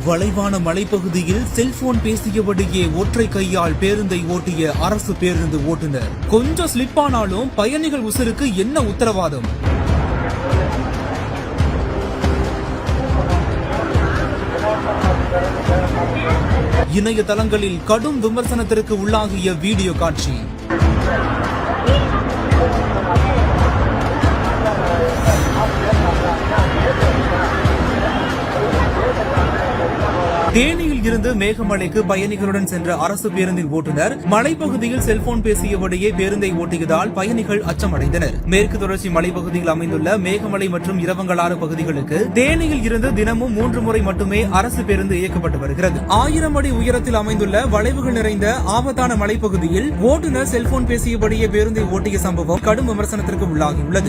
வளைவான மலைப்பகுதியில் செல்போன் பேசியபடியே ஒற்றை கையால் பேருந்தை ஓட்டிய அரசு பேருந்து ஓட்டுநர். கொஞ்சம் ஸ்லிப் ஆனாலும் பயணிகள் உசுருக்கு என்ன உத்தரவாதம்? இணையதளங்களில் கடும் விமர்சனத்திற்கு உள்ளாகிய வீடியோ காட்சி. தேனியில் இருந்து மேகமலைக்கு பயணிகளுடன் சென்ற அரசு பேருந்தின் ஓட்டுநர் மலைப்பகுதியில் செல்போன் பேசியபடியே பேருந்தை ஓட்டியதால் பயணிகள் அச்சமடைந்தனர். மேற்கு தொடர்ச்சி மலைப்பகுதியில் அமைந்துள்ள மேகமலை மற்றும் இரவங்கலாறு பகுதிகளுக்கு தேனியில் இருந்து தினமும் 3 முறை மட்டுமே அரசு பேருந்து இயக்கப்பட்டு வருகிறது. 1000 அடி உயரத்தில் அமைந்துள்ள வளைவுகள் நிறைந்த ஆபத்தான மலைப்பகுதியில் ஓட்டுநர் செல்போன் பேசியபடியே பேருந்தை ஓட்டிய சம்பவம் கடும் விமர்சனத்திற்கு உள்ளாகியுள்ளது.